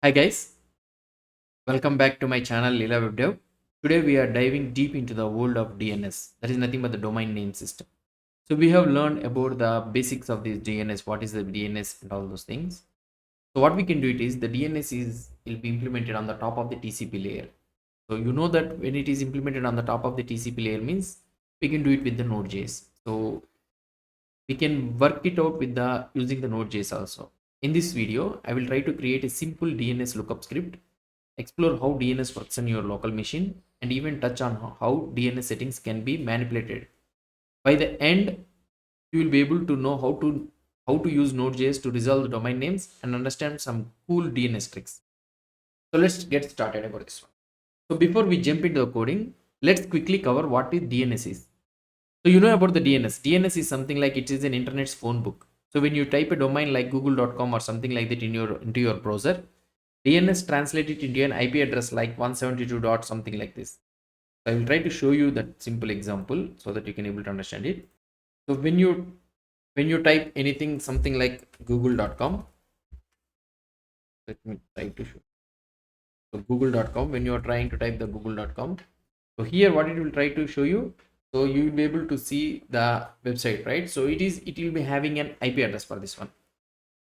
Hi guys, welcome back to my channel Lila Web Dev. Today we are diving deep into the world of DNS. That is nothing but the domain name system. So we have learned about the basics of this DNS, what is the DNS and all those things. So what we can do it is the DNS will be implemented on the top of the TCP layer. So you know that when it is implemented on the top of the TCP layer means we can do it with the Node.js. So we can work it out with the using the Node.js also. In this video, I will try to create a simple DNS lookup script, explore how DNS works on your local machine, and even touch on how DNS settings can be manipulated. By the end, you will be able to know how to use Node.js to resolve the domain names and understand some cool DNS tricks. So let's get started about this one. So before we jump into the coding, let's quickly cover what is DNS is. So you know about the DNS. DNS is something like it is an internet's phone book. So when you type a domain like google.com or something like that into your browser, DNS translate it into an IP address like 172 dot something like this. So I will try to show you that simple example so that you can able to understand it. So when you type anything something like google.com, let me try to show. So google.com, when you are trying to type the google.com, so here what it will try to show you, so you will be able to see the website, right? So it will be having an IP address for this one.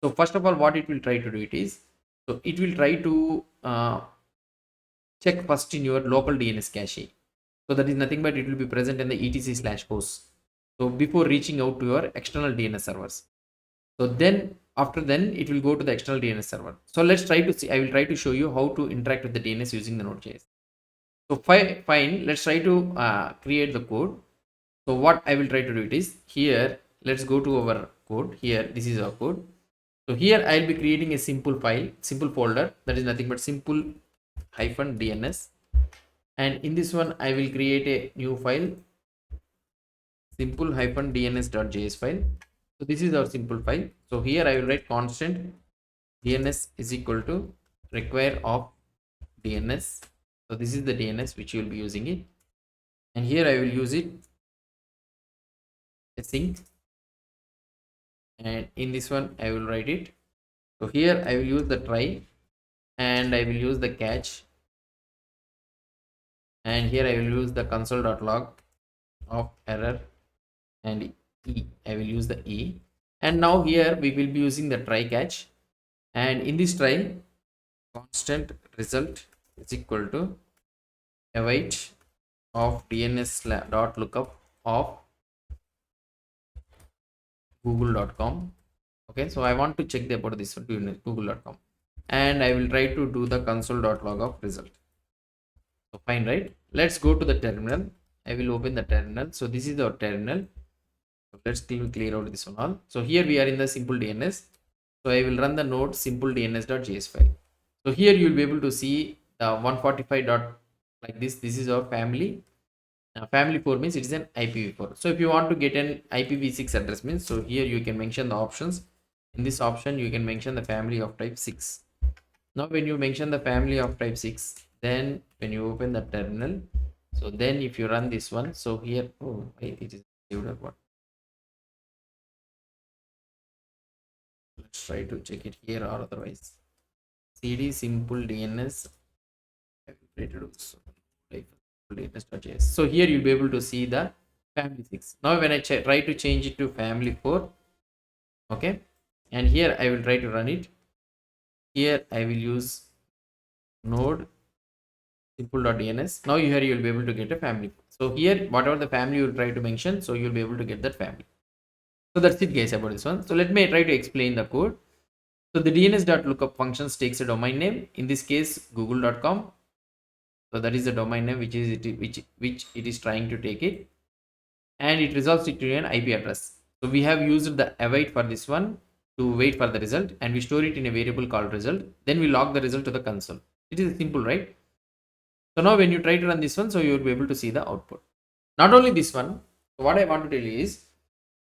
So first of all, what it will try to do it is, so it will try to check first in your local DNS cache. So that is nothing but it will be present in the etc/host. So before reaching out to your external DNS servers. So then after then it will go to the external DNS server. So let's try to see. I will try to show you how to interact with the DNS using the Node.js. So fine. Let's try to create the code. So what I will try to do it is here. Let's go to our code. Here, this is our code. So here I'll be creating a simple file, simple folder that is nothing but simple hyphen DNS. And in this one, I will create a new file, simple hyphen DNS.js file. So this is our simple file. So here I will write constant DNS is equal to require of DNS. So this is the DNS which you will be using it. And here I will use it async. And in this one, I will write it. So here I will use the try and I will use the catch. And here I will use the console.log of error and E. I will use the E. And now here we will be using the try catch. And in this try, constant result is equal to await of DNS dot lookup of google.com. Okay, so I want to check about this one to google.com. And I will try to do the console.log of result. So fine, right? Let's go to the terminal. I will open the terminal. So this is our terminal. So let's clear out this one all. So here we are in the simple DNS. So I will run the node simple DNS.js file. So here you will be able to see the 145 dot like this. This is our family. Family 4 means it is an IPv4. So if you want to get an IPv6 address means, so here you can mention the options. In this option you can mention the family of type 6. Now when you mention the family of type 6, then when you open the terminal, so then if you run this one, so here, oh wait, it is saved or what? Let's try to check it here or otherwise. CD simple DNS. So here you'll be able to see the family 6. Now when I try to change it to family 4, okay, and here I will try to run it. Here I will use node simple.dns. Now here you will be able to get a family. So here whatever the family you will try to mention, so you'll be able to get that family. So that's it guys about this one. So let me try to explain the code. So the DNS.lookup functions takes a domain name, in this case google.com. So that is the domain name which it is trying to take it, and it resolves it to an IP address. So we have used the await for this one to wait for the result, and we store it in a variable called result. Then we log the result to the console. It is simple, right? So now when you try to run this one, so you will be able to see the output. Not only this one, so what I want to tell you is,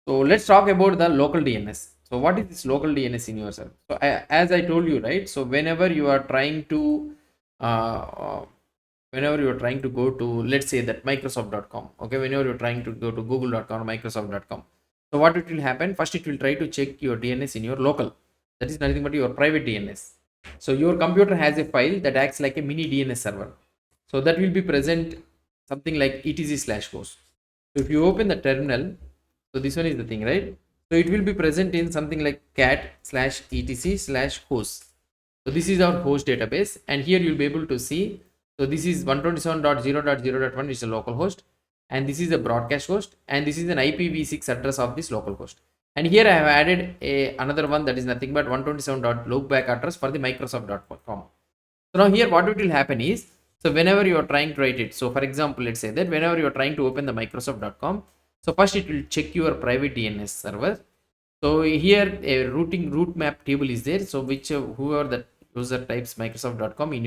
so let's talk about the local DNS. So what is this local DNS in yourself? So as I told you, right? So whenever you are trying to go to, let's say that microsoft.com, okay, whenever you're trying to go to google.com or microsoft.com, so what it will happen, first it will try to check your DNS in your local, that is nothing but your private DNS. So your computer has a file that acts like a mini DNS server. So that will be present something like etc/host. So if you open the terminal, so this one is the thing, right? So it will be present in something like cat/etc/host. So this is our host database, and here you'll be able to see. So this is 127.0.0.1 is a local host, and this is a broadcast host, and this is an IPv6 address of this local host. And here I have added another one that is nothing but 127.loopback address for the Microsoft.com. So now here what it will happen is, so whenever you are trying to write it, so for example, let's say that whenever you are trying to open the Microsoft.com, so first it will check your private DNS server. So here a root map table is there. So which whoever the user types Microsoft.com in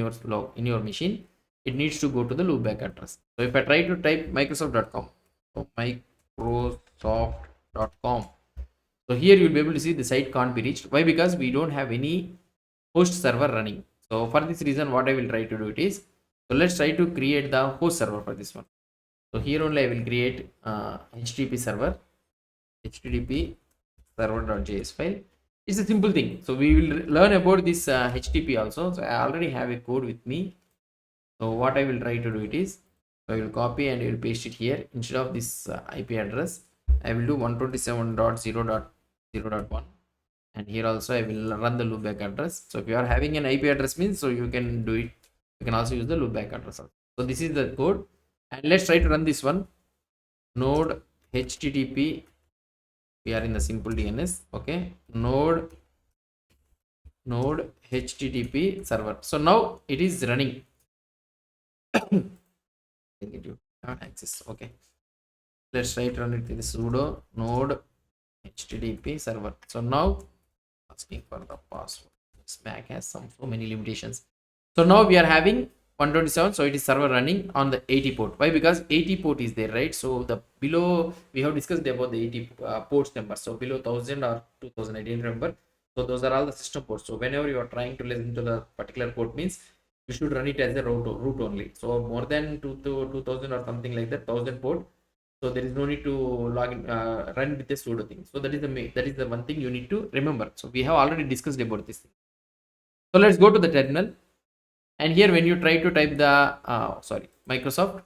your machine, it needs to go to the loopback address. So if I try to type Microsoft.com, so Microsoft.com, so here you'll be able to see the site can't be reached. Why? Because we don't have any host server running. So for this reason, what I will try to do it is, so let's try to create the host server for this one. So here only I will create HTTP server, HTTP server.js file. It's a simple thing. So we will learn about this HTTP also. So I already have a code with me. So what I will try to do it is, so I will copy and I will paste it here. Instead of this IP address, I will do 127.0.0.1, and here also I will run the loopback address. So if you are having an IP address means, so you can do it. You can also use the loopback address also. So this is the code, and let's try to run this one. Node HTTP. We are in the simple DNS. Okay, node HTTP server. So now it is running. You have access. Okay, let's try to run it with sudo node HTTP server. So now asking for the password. This Mac has so many limitations. So now we are having 127. So it is server running on the 80 port. Why? Because 80 port is there, right? So the below, we have discussed about the 80 ports number. So below 1000 or 2000, I didn't remember. So those are all the system ports. So whenever you are trying to listen to the particular port means, you should run it as a root only. So more than 2000 or something like that, 1000 port. So there is no need to log in, run with the sudo thing. So that is the one thing you need to remember. So we have already discussed about this thing. So let's go to the terminal, and here when you try to type the Microsoft,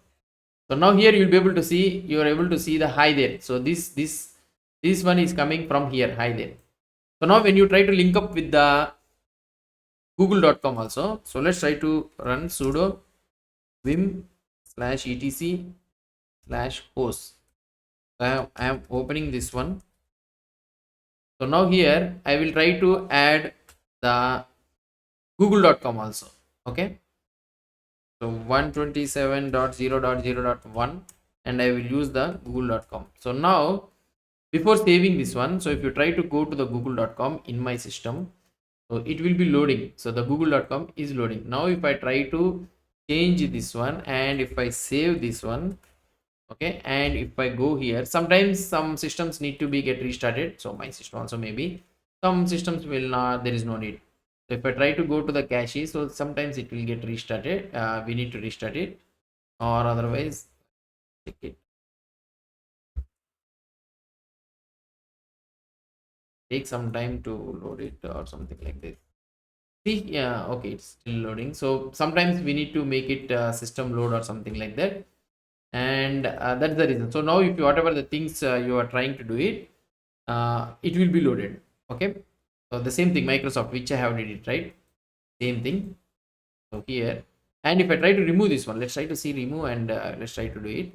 so now here you'll be able to see, you are able to see the hi there. So this one is coming from here, hi there. So now when you try to link up with the google.com also, so let's try to run sudo vim/etc/host. I am opening this one. So now here I will try to add the google.com also. Okay, so 127.0.0.1, and I will use the google.com. So now before saving this one, so if you try to go to the google.com in my system, so it will be loading. So the google.com is loading. Now if I try to change this one, and if I save this one, okay, and if I go here, sometimes some systems need to be get restarted. So my system also, maybe some systems will not, there is no need. So if I try to go to the cache, so sometimes it will get restarted. We need to restart it, or otherwise check it. Take some time to load it or something like this. See, yeah, okay, it's still loading. So sometimes we need to make it system load or something like that, and that's the reason. So now if you, whatever the things you are trying to do it, it will be loaded. Okay, so the same thing Microsoft, which I have did it, right? Same thing. So here, and if I try to remove this one, let's try to see remove, and let's try to do it.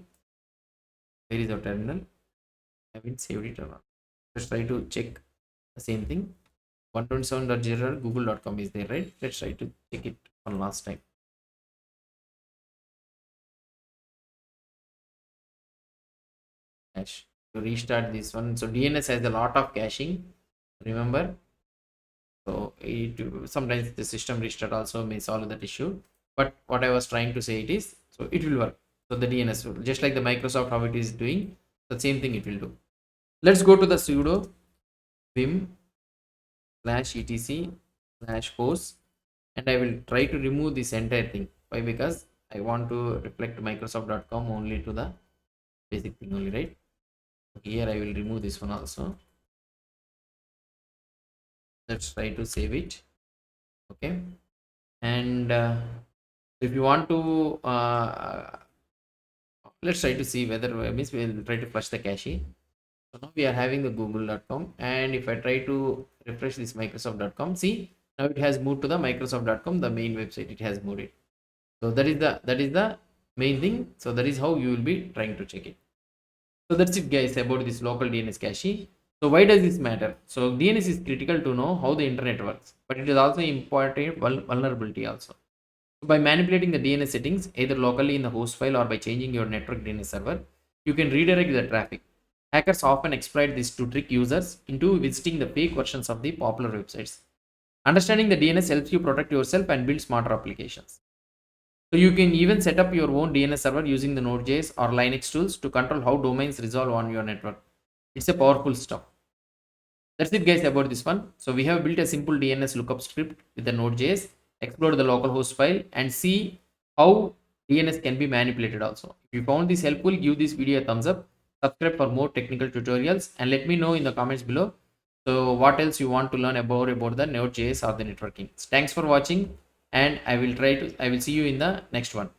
Where is our terminal? I haven't saved it or not. Let's try to check the same thing. 127.0 google.com is there, right? Let's try to check it one last time. Cache to restart this one. So DNS has a lot of caching, remember. So it sometimes the system restart also may solve that issue, but what I was trying to say it is, so it will work. So the DNS will, just like the Microsoft how it is doing, the same thing it will do. Let's go to the sudo vim/etc/host, and I will try to remove this entire thing. Why? Because I want to reflect Microsoft.com only to the basic thing only, right? Here I will remove this one also. Let's try to save it. Okay, and if you want to let's try to see whether means we'll try to flush the cache. So now we are having the google.com, and if I try to refresh this microsoft.com, see, now it has moved to the microsoft.com, the main website. It has moved it. So that is the main thing. So that is how you will be trying to check it. So that's it, guys, about this local DNS cache. So why does this matter? So DNS is critical to know how the internet works, but it is also important vulnerability also. So by manipulating the DNS settings either locally in the host file or by changing your network DNS server, you can redirect the traffic. Hackers often exploit this to trick users into visiting the fake versions of the popular websites. Understanding the DNS helps you protect yourself and build smarter applications. So you can even set up your own DNS server using the Node.js or Linux tools to control how domains resolve on your network. It's a powerful stuff. That's it, guys, about this one. So we have built a simple DNS lookup script with the Node.js, explore the local host file, and see how DNS can be manipulated also. If you found this helpful, give this video a thumbs up, subscribe for more technical tutorials, and let me know in the comments below. So what else you want to learn about the Node.js or the networking. Thanks for watching, and I will see you in the next one.